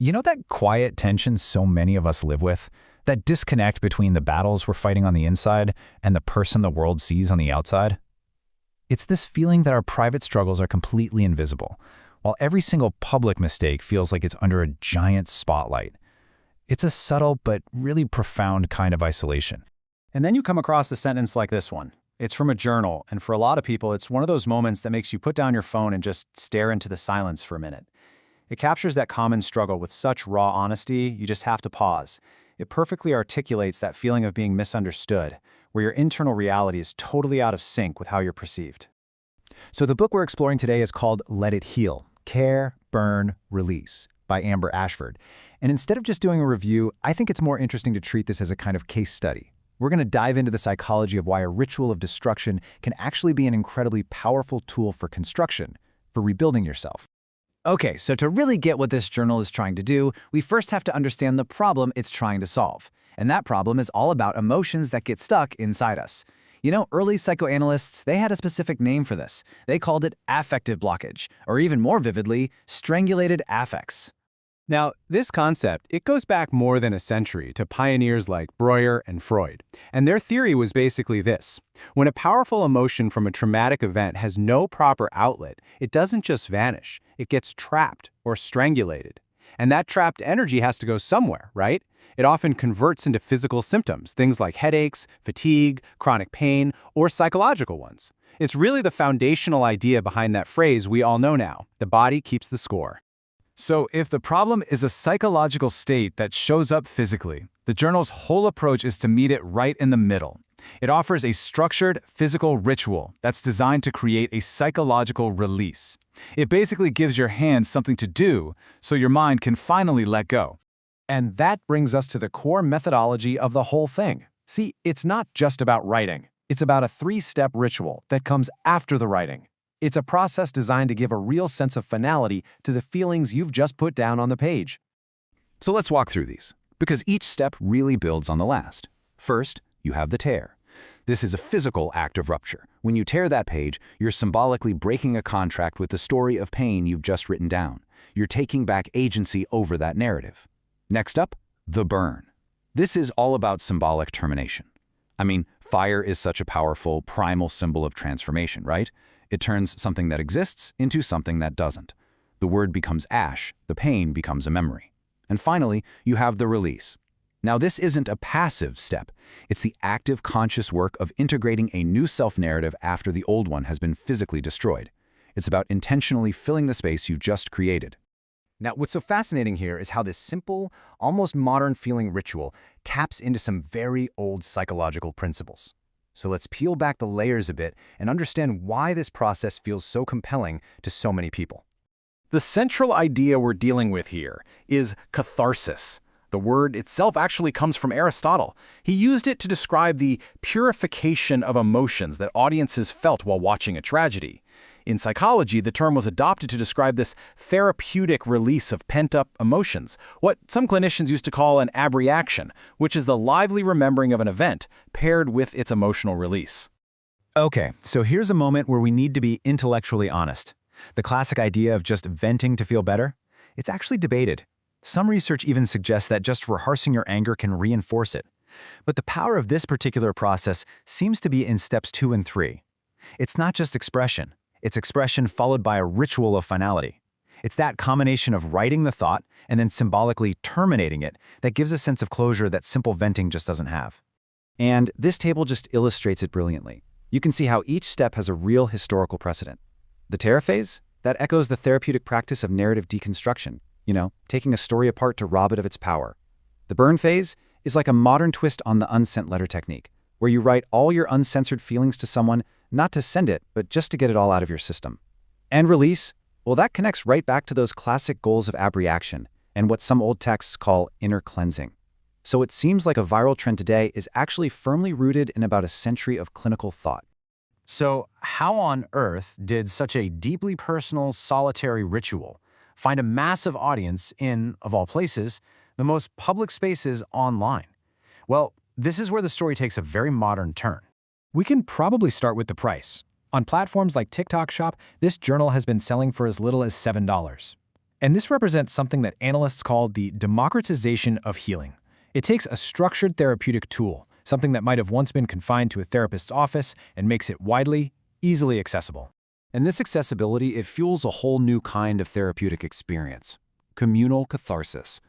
You know that quiet tension so many of us live with? That disconnect between the battles we're fighting on the inside and the person the world sees on the outside? It's this feeling that our private struggles are completely invisible, while every single public mistake feels like it's under a giant spotlight. It's a subtle but really profound kind of isolation. And then you come across a sentence like this one. It's from a journal, and for a lot of people, it's one of those moments that makes you put down your phone and just stare into the silence for a minute. It captures that common struggle with such raw honesty, you just have to pause. It perfectly articulates that feeling of being misunderstood, where your internal reality is totally out of sync with how you're perceived. So the book we're exploring today is called Let It Heal, Care, Burn, Release by Amber Ashford. And instead of just doing a review, I think it's more interesting to treat this as a kind of case study. We're going to dive into the psychology of why a ritual of destruction can actually be an incredibly powerful tool for construction, for rebuilding yourself. Okay, so to really get what this journal is trying to do, we first have to understand the problem it's trying to solve. And that problem is all about emotions that get stuck inside us. You know, early psychoanalysts, they had a specific name for this. They called it affective blockage, or even more vividly, strangulated affects. Now, this concept, it goes back more than a century to pioneers like Breuer and Freud. And their theory was basically this. When a powerful emotion from a traumatic event has no proper outlet, it doesn't just vanish. It gets trapped or strangulated. And that trapped energy has to go somewhere, right? It often converts into physical symptoms, things like headaches, fatigue, chronic pain, or psychological ones. It's really the foundational idea behind that phrase we all know now. The body keeps the score. So if the problem is a psychological state that shows up physically, the journal's whole approach is to meet it right in the middle. It offers a structured, physical ritual that's designed to create a psychological release. It basically gives your hands something to do so your mind can finally let go. And that brings us to the core methodology of the whole thing. See, it's not just about writing. It's about a 3-step ritual that comes after the writing. It's a process designed to give a real sense of finality to the feelings you've just put down on the page. So let's walk through these, because each step really builds on the last. First, you have the tear. This is a physical act of rupture. When you tear that page, you're symbolically breaking a contract with the story of pain you've just written down. You're taking back agency over that narrative. Next up, the burn. This is all about symbolic termination. I mean, fire is such a powerful, primal symbol of transformation, right? It turns something that exists into something that doesn't. The word becomes ash, the pain becomes a memory. And finally, you have the release. Now, this isn't a passive step. It's the active, conscious work of integrating a new self-narrative after the old one has been physically destroyed. It's about intentionally filling the space you've just created. Now, what's so fascinating here is how this simple, almost modern-feeling ritual taps into some very old psychological principles. So let's peel back the layers a bit and understand why this process feels so compelling to so many people. The central idea we're dealing with here is catharsis. The word itself actually comes from Aristotle. He used it to describe the purification of emotions that audiences felt while watching a tragedy. In psychology, the term was adopted to describe this therapeutic release of pent-up emotions, what some clinicians used to call an abreaction, which is the lively remembering of an event paired with its emotional release. Okay, so here's a moment where we need to be intellectually honest. The classic idea of just venting to feel better? It's actually debated. Some research even suggests that just rehearsing your anger can reinforce it. But the power of this particular process seems to be in steps 2 and 3. It's not just expression. It's expression followed by a ritual of finality. It's that combination of writing the thought and then symbolically terminating it that gives a sense of closure that simple venting just doesn't have. And this table just illustrates it brilliantly. You can see how each step has a real historical precedent. The tear phase, that echoes the therapeutic practice of narrative deconstruction, taking a story apart to rob it of its power. The burn phase is like a modern twist on the unsent letter technique, where you write all your uncensored feelings to someone, not to send it, but just to get it all out of your system. And release, well, that connects right back to those classic goals of abreaction and what some old texts call inner cleansing. So it seems like a viral trend today is actually firmly rooted in about a century of clinical thought. So how on earth did such a deeply personal, solitary ritual find a massive audience in, of all places, the most public spaces online? Well, this is where the story takes a very modern turn. We can probably start with the price. On platforms like TikTok Shop, this journal has been selling for as little as $7. And this represents something that analysts call the democratization of healing. It takes a structured therapeutic tool, something that might have once been confined to a therapist's office, and makes it widely, easily accessible. And this accessibility, it fuels a whole new kind of therapeutic experience: communal catharsis.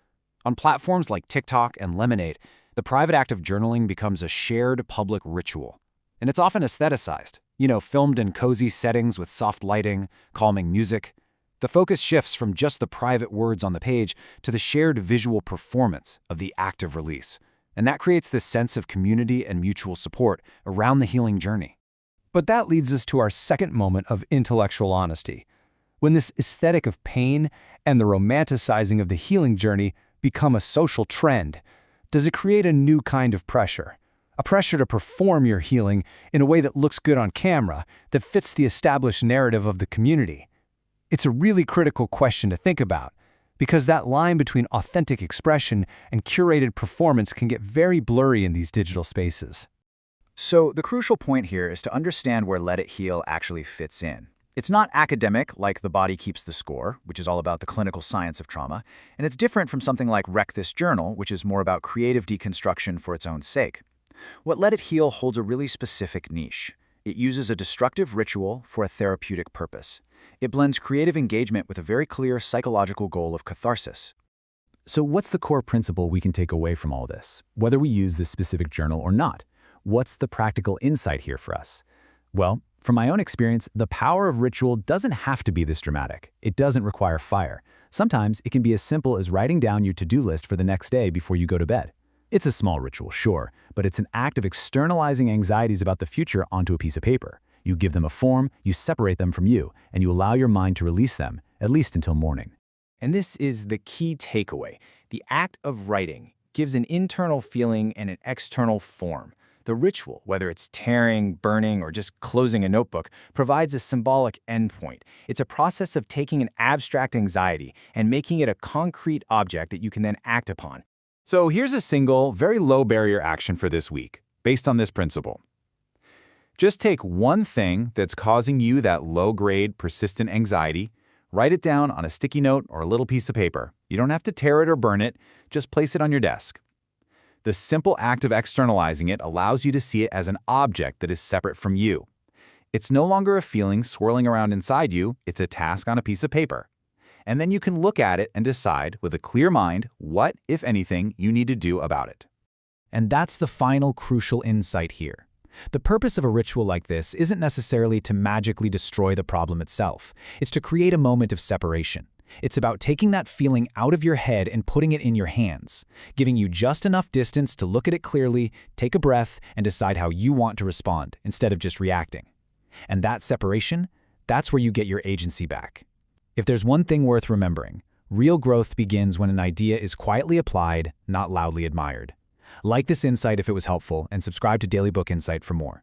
On platforms like TikTok and Lemonade, the private act of journaling becomes a shared public ritual. And it's often aestheticized, filmed in cozy settings with soft lighting, calming music. The focus shifts from just the private words on the page to the shared visual performance of the active release. And that creates this sense of community and mutual support around the healing journey. But that leads us to our second moment of intellectual honesty. When this aesthetic of pain and the romanticizing of the healing journey become a social trend, does it create a new kind of pressure? A pressure to perform your healing in a way that looks good on camera, that fits the established narrative of the community? It's a really critical question to think about, because that line between authentic expression and curated performance can get very blurry in these digital spaces. So the crucial point here is to understand where Let It Heal actually fits in. It's not academic like The Body Keeps the Score, which is all about the clinical science of trauma, and it's different from something like Wreck This Journal, which is more about creative deconstruction for its own sake. What Let It Heal holds a really specific niche. It uses a destructive ritual for a therapeutic purpose. It blends creative engagement with a very clear psychological goal of catharsis. So what's the core principle we can take away from all this, whether we use this specific journal or not? What's the practical insight here for us? Well, from my own experience, the power of ritual doesn't have to be this dramatic. It doesn't require fire. Sometimes it can be as simple as writing down your to-do list for the next day before you go to bed. It's a small ritual, sure, but it's an act of externalizing anxieties about the future onto a piece of paper. You give them a form, you separate them from you, and you allow your mind to release them, at least until morning. And this is the key takeaway. The act of writing gives an internal feeling and an external form. The ritual, whether it's tearing, burning, or just closing a notebook, provides a symbolic endpoint. It's a process of taking an abstract anxiety and making it a concrete object that you can then act upon. So here's a single, very low-barrier action for this week, based on this principle. Just take one thing that's causing you that low-grade, persistent anxiety, write it down on a sticky note or a little piece of paper. You don't have to tear it or burn it, just place it on your desk. The simple act of externalizing it allows you to see it as an object that is separate from you. It's no longer a feeling swirling around inside you, it's a task on a piece of paper. And then you can look at it and decide with a clear mind what, if anything, you need to do about it. And that's the final crucial insight here. The purpose of a ritual like this isn't necessarily to magically destroy the problem itself. It's to create a moment of separation. It's about taking that feeling out of your head and putting it in your hands, giving you just enough distance to look at it clearly, take a breath, and decide how you want to respond instead of just reacting. And that separation, that's where you get your agency back. If there's one thing worth remembering, real growth begins when an idea is quietly applied, not loudly admired. Like this insight if it was helpful, and subscribe to Daily Book Insight for more.